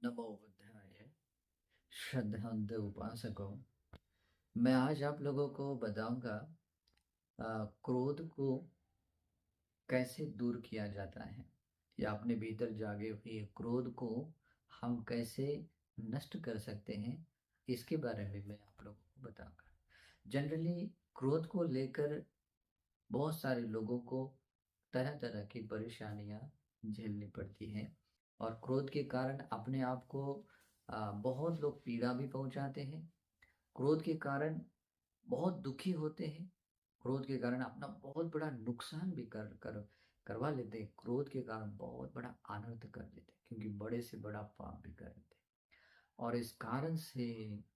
नमो बुद्धाय। श्रद्धांत उपासकों, मैं आज आप लोगों को बताऊंगा क्रोध को कैसे दूर किया जाता है या अपने भीतर जागे हुए क्रोध को हम कैसे नष्ट कर सकते हैं। इसके बारे में मैं आप लोगों को बताऊंगा। जनरली क्रोध को लेकर बहुत सारे लोगों को तरह तरह की परेशानियां झेलनी पड़ती हैं और क्रोध के कारण अपने आप को बहुत लोग पीड़ा भी पहुंचाते हैं। क्रोध के कारण बहुत दुखी होते हैं। क्रोध के कारण अपना बहुत बड़ा नुकसान भी करवा लेते हैं। क्रोध के कारण बहुत बड़ा अनर्थ कर लेते हैं, क्योंकि बड़े से बड़ा पाप भी कर लेते हैं। और इस कारण से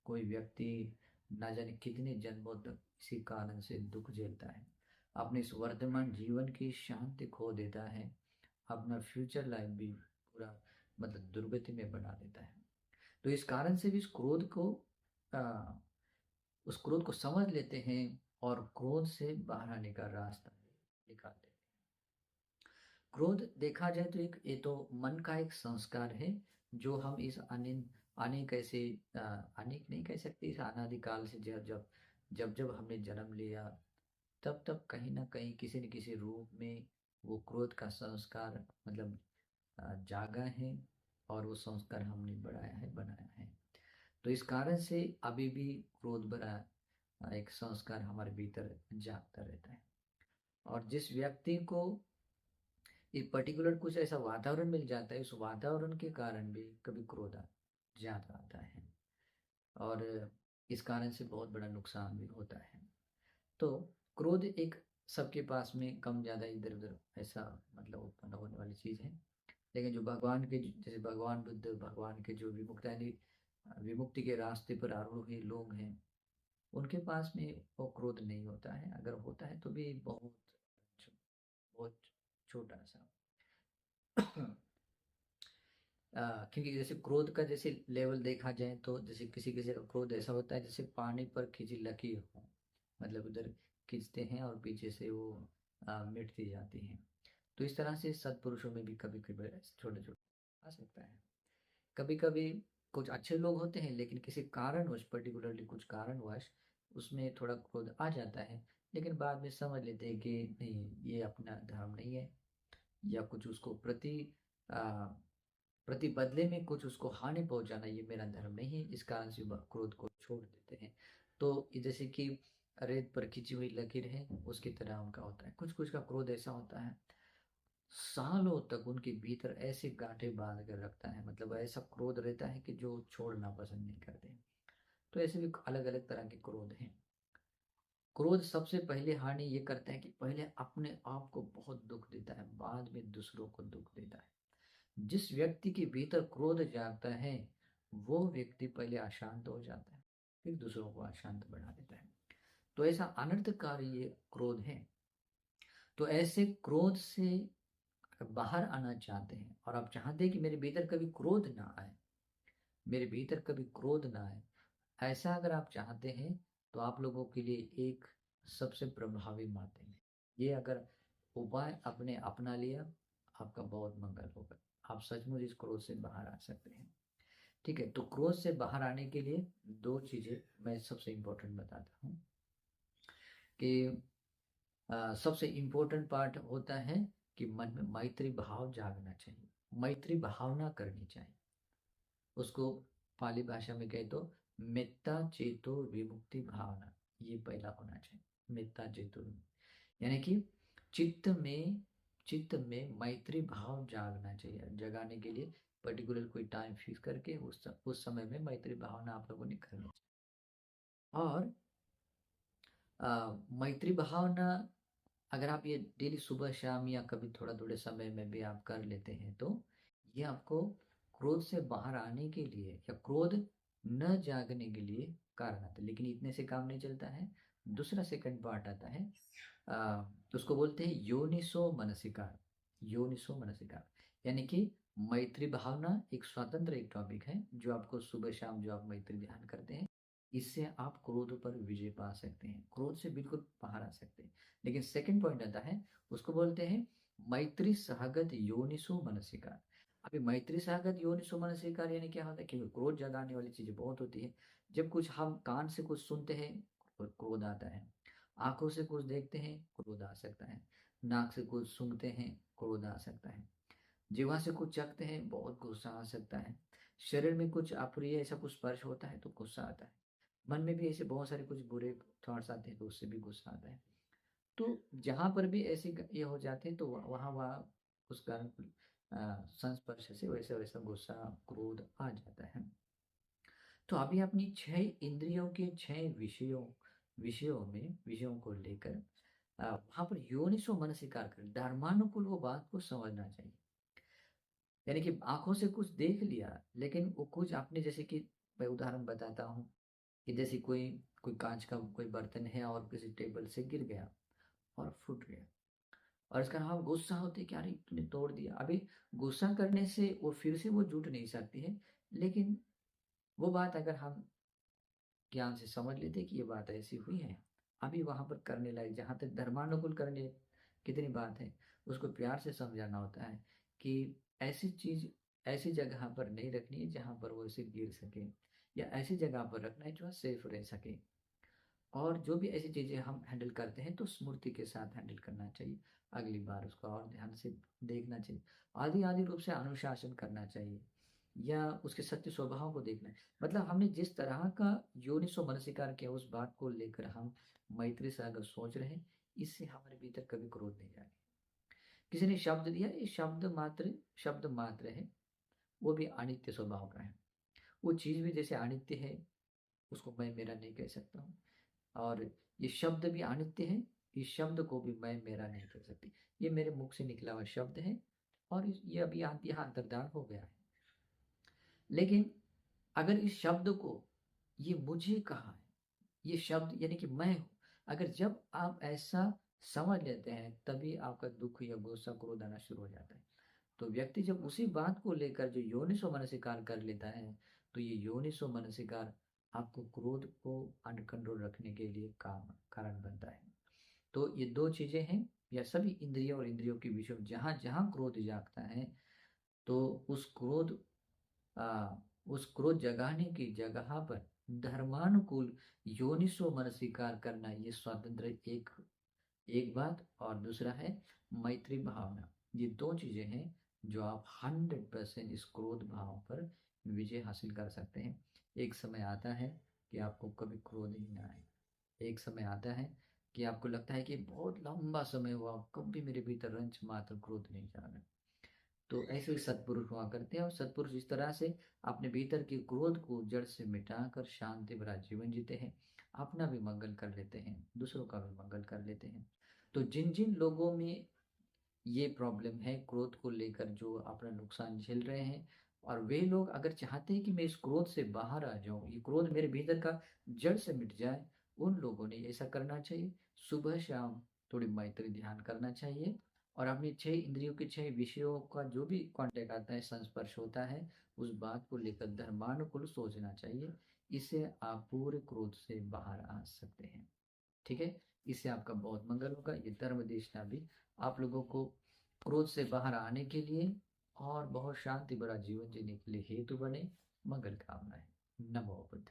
कोई व्यक्ति ना जाने कितने जन्मों तक इसी कारण से दुख झेलता है, अपने इस वर्तमान जीवन की शांति खो देता है, अपना फ्यूचर लाइफ भी पूरा मतलब दुर्गति में बना देता है। तो इस कारण से भी आ, उस क्रोध को समझ लेते हैं और क्रोध से बाहर आने का रास्ता निकालते हैं। क्रोध देखा जाए तो एक ये तो मन का एक संस्कार है जो हम इस अनेक ऐसे अनेक नहीं कह सकते, इस अनादिकाल से जब जब जब जब हमने जन्म लिया तब तब कहीं ना कहीं किसी न किसी रूप में वो क्रोध का संस्कार मतलब जागा है और वो संस्कार हमने बढ़ाया है, बनाया है। तो इस कारण से अभी भी क्रोध भरा एक संस्कार हमारे भीतर जागता रहता है। और जिस व्यक्ति को एक पर्टिकुलर कुछ ऐसा वातावरण मिल जाता है, उस वातावरण के कारण भी कभी क्रोध ज्यादा आता है और इस कारण से बहुत बड़ा नुकसान भी होता है। तो क्रोध एक सबके पास में कम ज्यादा इधर उधर ऐसा मतलब उत्पन्न होने वाली चीज है। लेकिन जो भगवान के जैसे भगवान बुद्ध, भगवान के जो विमुक्त यानी विमुक्ति के रास्ते पर आरूढ़ लोग हैं, उनके पास में वो क्रोध नहीं होता है। अगर होता है तो भी बहुत छोटा सा। क्योंकि जैसे क्रोध का जैसे लेवल देखा जाए तो जैसे किसी किसी का क्रोध ऐसा होता है जैसे पानी पर खींची लकीर हो, मतलब उधर खींचते हैं और पीछे से वो मिटती जाती है। तो इस तरह से सत्पुरुषों में भी कभी कभी छोटे छोटे आ सकता है। कभी कभी कुछ अच्छे लोग होते हैं लेकिन किसी कारणवश, पर्टिकुलरली कुछ कारणवश उसमें थोड़ा क्रोध आ जाता है, लेकिन बाद में समझ लेते हैं कि नहीं, ये अपना धर्म नहीं है या कुछ उसको आ, प्रति बदले में कुछ उसको हानि पहुंचाना ये मेरा धर्म नहीं है, इस कारण से वह क्रोध को छोड़ देते हैं। तो ये जैसे कि रेत पर खिंची हुई लकीर है, उसकी तरह उनका होता है। कुछ कुछ का क्रोध ऐसा होता है सालों तक उनके भीतर ऐसे गांठें बांध कर रखता है, मतलब ऐसा क्रोध रहता है कि जो छोड़ना पसंद नहीं करते। तो ऐसे भी अलग अलग तरह के क्रोध हैं। क्रोध सबसे पहले हानि ये करता है कि पहले अपने आप को बहुत दुख देता है, बाद में दूसरों को दुख देता है। जिस व्यक्ति के भीतर क्रोध जागता है वो व्यक्ति पहले अशांत हो जाता है, फिर दूसरों को अशांत बना देता है। तो ऐसा अनर्थकारी ये क्रोध है। तो ऐसे क्रोध से बाहर आना चाहते हैं और आप चाहते हैं कि मेरे भीतर कभी क्रोध ना आए, मेरे भीतर कभी क्रोध ना आए, ऐसा अगर आप चाहते हैं तो आप लोगों के लिए एक सबसे प्रभावी माध्यम है ये। अगर उपाय आपने अपना लिया, आपका बहुत मंगल होगा। आप सचमुच इस क्रोध से बाहर आ सकते हैं। ठीक है, तो क्रोध से बाहर आने के लिए दो चीजें मैं सबसे इम्पोर्टेंट बताता हूँ कि सबसे इम्पोर्टेंट पार्ट होता है कि मन में मैत्री भाव जागना चाहिए, मैत्री भावना करनी चाहिए। उसको पाली भाषा में कहे तो मेत्ता चेतो विमुक्ति भावना, ये पहला होना चाहिए। मेत्ता चेतो यानी कि चित्त में मैत्री भाव जागना चाहिए। जगाने के लिए पर्टिकुलर कोई टाइम फिक्स करके उस समय में मैत्री भावना आप लोगों ने करनी चाहिए। और मैत्री भावना अगर आप ये डेली सुबह शाम या कभी थोड़ा थोड़े समय में भी आप कर लेते हैं तो ये आपको क्रोध से बाहर आने के लिए या क्रोध न जागने के लिए कारण आता है। लेकिन इतने से काम नहीं चलता है। दूसरा सेकंड पार्ट आता है, उसको बोलते हैं योनिसो मनसिकार। योनिसो मनसिकार यानी कि मैत्री भावना एक स्वतंत्र एक टॉपिक है जो आपको सुबह शाम जो आप मैत्री ध्यान करते हैं, इससे आप क्रोध पर विजय पा सकते हैं, क्रोध से बिल्कुल बाहर आ सकते हैं। लेकिन सेकंड पॉइंट आता है, उसको बोलते हैं मैत्री सहगत योनिसो मनसिकार। अभी मैत्री सागत योनिसो मनसिकार यानी क्या होता है कि क्रोध जगाने वाली चीजें बहुत होती है। जब कुछ हम कान से कुछ सुनते हैं, क्रोध आता है। आंखों से कुछ देखते हैं, क्रोध आ सकता है। नाक से कुछ सूंघते हैं, क्रोध आ सकता है। जीवा से कुछ चखते हैं, बहुत गुस्सा आ सकता है। शरीर में कुछ अप्रिय ऐसा कुछ स्पर्श होता है तो गुस्सा आता है। मन में भी ऐसे बहुत सारे कुछ बुरे थॉट्स आते हैं तो उससे भी गुस्सा आता है। तो जहां पर भी ऐसे ये हो जाते हैं तो वहां वहां उस कारण संस्पर्श से वैसे वैसा गुस्सा, क्रोध आ जाता है। तो अभी अपनी 6 इंद्रियों के 6 विषयों विषयों को लेकर वहां पर योनिसो मनसिकार कर धर्मानुकूल वो बात को समझना चाहिए। यानी कि आंखों से कुछ देख लिया, लेकिन वो कुछ आपने जैसे कि मैं उदाहरण बताता हूँ कि जैसे कोई कोई कांच का कोई बर्तन है और किसी टेबल से गिर गया और फूट गया, और इसका हम गुस्सा होते कि अरे तूने तोड़ दिया। अभी गुस्सा करने से वो फिर से वो जुट नहीं सकती है, लेकिन वो बात अगर हम ज्ञान से समझ लेते कि ये बात ऐसी हुई है, अभी वहां पर करने लायक जहां तक धर्मानुकूल करने कितनी बात है, उसको प्यार से समझाना होता है कि ऐसी चीज ऐसी जगह पर नहीं रखनी है जहां पर वो इसे गिर सके, या ऐसी जगह पर रखना है जो सेफ रह सके। और जो भी ऐसी चीजें हम हैंडल करते हैं तो स्मृति के साथ हैंडल करना चाहिए। अगली बार उसको और ध्यान से देखना चाहिए। आदि आदि रूप से अनुशासन करना चाहिए, या उसके सत्य स्वभाव को देखना है। मतलब हमने जिस तरह का योनिसो मनसिकार किया उस बात को लेकर हम मैत्री से अगर सोच रहे हैं, इससे हमारे भीतर कभी क्रोध नहीं जाएगा। किसी ने शब्द दिया, ये शब्द मात्र है, वो भी अनित्य स्वभाव का है। वो चीज भी जैसे अनित्य है, उसको मैं मेरा नहीं कह सकता हूँ। और ये शब्द भी अनित्य है, इस शब्द को भी मैं मेरा नहीं कर सकती। ये मेरे मुख से निकला हुआ शब्द है, और ये अभी यहाँ अंतर्धान हो गया है। लेकिन अगर इस शब्द को, ये मुझे कहा है, ये शब्द यानी कि मैं हूं, अगर जब आप ऐसा समझ लेते हैं तभी आपका दुख या गुस्सा क्रोध आना शुरू हो जाता है। तो व्यक्ति जब उसी बात को लेकर जो योनिसो मनसिकार कर लेता है, तो ये योनिसो मनसिकार आपको क्रोध को अंडर कंट्रोल रखने के लिए काम कारण बनता है। तो ये दो चीजें हैं, या सभी इंद्रियों और इंद्रियों के विषय में जहां जहां क्रोध जागता है, तो आ, उस क्रोध जगाने की जगह पर धर्मानुकूल योनिसो मनसिकार करना, ये स्वतंत्र एक एक बात। और दूसरा है मैत्री भावना। ये दो चीजें हैं जो आप 100% इस क्रोध भाव पर विजय हासिल कर सकते हैं। एक समय आता है कि आपको कभी क्रोध ही ना आए। एक समय आता है कि आपको लगता है कि बहुत लंबा समय हुआ, कभी मेरे भीतर रंच मात्र क्रोध नहीं जागा। तो ऐसे ही सत्पुरुष हुआ करते हैं, और सत्पुरुष इस तरह से अपने भीतर के क्रोध को जड़ से मिटाकर शांति भरा जीवन जीते हैं। अपना भी मंगल कर लेते हैं, दूसरों का भी मंगल कर लेते हैं। तो जिन जिन लोगों में ये प्रॉब्लम है क्रोध को लेकर, जो अपना नुकसान झेल रहे हैं, और वे लोग अगर चाहते हैं कि मैं इस क्रोध से बाहर आ जाऊं, ये क्रोध मेरे भीतर का जड़ से मिट जाए, उन लोगों ने ऐसा करना चाहिए। सुबह शाम थोड़ी मैत्री ध्यान करना चाहिए, और अपनी 6 इंद्रियों के 6 विषयों का जो भी कांटेक्ट आता है, संस्पर्श होता है, उस बात को लेकर धर्मानुकूल सोचना चाहिए। इससे आप पूरे क्रोध से बाहर आ सकते हैं। ठीक है। इससे आपका बहुत मंगल होगा। ये धर्म देशना भी आप लोगों को क्रोध से बाहर आने के लिए और बहुत शांति भरा जीवन जीने के लिए हेतु बने। मंगल कामना है। नमो बुद्ध।